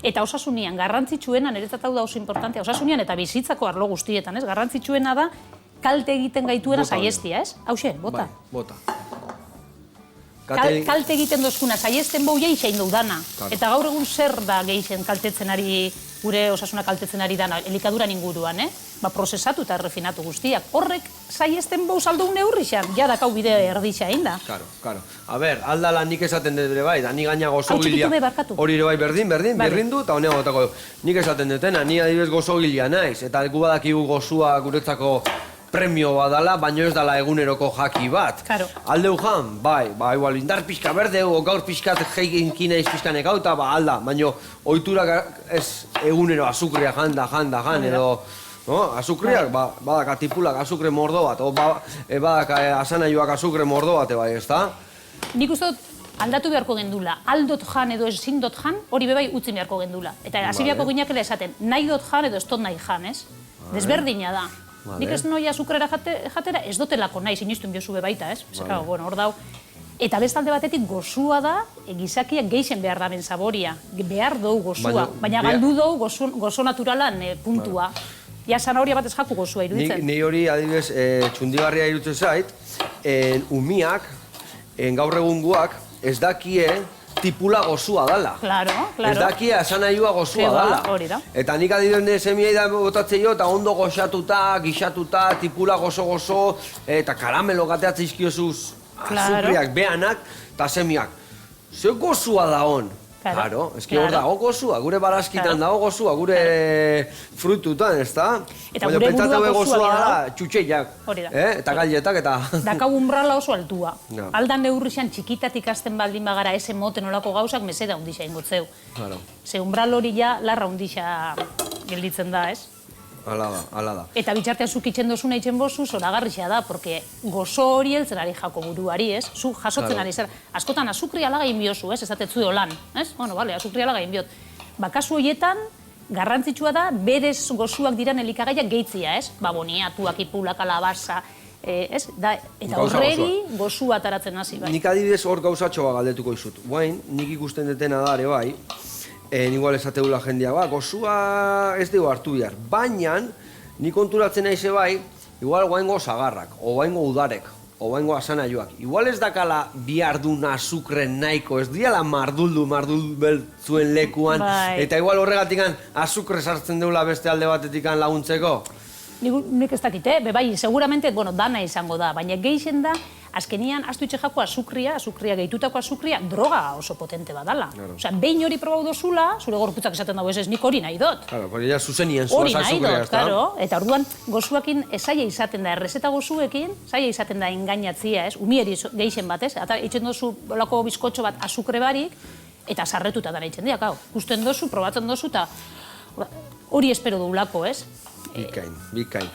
Eta osasunian, garrantzitsuena, niretzat hau da oso importantea, osasunian eta bizitzako arlo guztietan, ez? Garrantzitsuena da kalte egiten gaituena saiestia, ez? Hauxe, bota. Bota. Kalte egiten dozkuna, saiesten bau geixein dudana. Eta gaur egun zer da geixen kaltetzen ari, gure osasuna kaltetzen ari dana, elikaduran inguruan, prozesatu eta errefinatu guztiak. Horrek saiesten bau saldo neurrixan, ja dakau bide erdixea inda. Karo. A ber, aldala nik esaten dut ere bai, da ni gaina gozogilia. Hori ere bai berdin du, eta honeago gotako du. Nik esaten dutena, ni adibidez gozogilia naiz, eta gu badakigu gozua guretzako premio badala, baino ez dala eguneroko jaki bat. Aldeu jan, igual, indar pixka berdeu, gaur pixkat jeikin kineiz pixkanek hau, eta alda, baino oiturak ez egunero azukria jan, edo azukriak, badaka tipulak azukre mordo bat, badaka asanaioak azukre mordo bat, bai, ez da? Nik uste dut, aldatu beharko gendula, aldot jan edo ezin dot jan, hori bebai utzi beharko gendula. Eta hasi beharko ginakela esaten, nahi dot jan edo ez dot nahi jan, ez? Desberdina da. Nik ez noia azukrera jatera, ez dotelako nahi, sinistuen biozu baita, ez? Hor dau. Eta bestalde batetik gozua da, gizakiak geixen behar daben saboria. Behar dou gozua, baina galdu dou gozo naturalan puntua. Ja, zanahoria bat ez jaku gozua iruditzen. Ni hori, adibidez, txundigarria iruditzen zait, umiak, gaur egunguak, ez dakie tipula gozua dala. Claro. Ez dakia asanaioa gozua dala. Hori da. Eta nik adibidez semiai da botatzei jo, eta ondo goxatuta, gixatuta, tipula gozo, eta karamelo gateatzen izkiozuz azukriak, behanak, eta semiak. Ze gozua da hon. Claro, eski hor dago gozua, gure baraskitan dago gozua, gure frututan, ez da? Eta gure burua gozua da, txutxeiak, eta galletak, eta... Dakau umbrala oso altua. Aldan neurrixan txikitatik hasten baldin bagara ese moten olako gauzak meseda hundixa ingotzeu. Ze umbral hori ja larra hundixa gelditzen da, ez? Hala da. Eta bitxartean zuk itxen dozuna itxen bozu, zoragarrixa da, porque gozo hori heltzen ari jako buruari, ez? Zu jasotzen ari zer. Askotan azukri alaga inbiozu, ez? Ezatetzu lan, ez? Bueno, bale, azukri alaga inbiot. Kasu horietan, garrantzitsua da, berez gozuak diran elikagaiak gehitzia, ez? Boniatuak, ipulak, alabaza, ez? Eta horreri gozua ataratzen hasi, bai. Nik adibidez hor gauzatxoa galdetuko izut. Guain, nik ikusten detena da ere bai, igual esateula jendea, gozua ez dugu hartu behar, baina nik konturatzen naize bai, igual guaingo zagarrak, o guaingo udarek, o guaingo asanaioak. Igual ez dakala bihardun azukren nahiko, ez diala mardulbeltzuen lekuan, eta igual horregatik azukre sartzen deula beste alde batetik laguntzeko. Nik ez dakite, bai, seguramente, dana izango da, baina geixen da, azkenian, astu itxejako azukria gehitutako azukria, droga oso potente badala. Osea, behin hori probau dozula, zure gorputzak esaten dago ez nik hori nahi dut. Claro, hori ja zuzenien hori nahi dut, claro. Eta orduan, gozuakin zaila izaten da, errezeta gozuekin, zaila izaten da engainatzia, ez? Umieri geixen bat, ez? Eta itxen dozu olako bizkotxo bat azukre barik, eta sarretuta dara itxen diak, hau. Gusten dozu, probatzen dozu, eta hori espero duulako, ez? Bikain.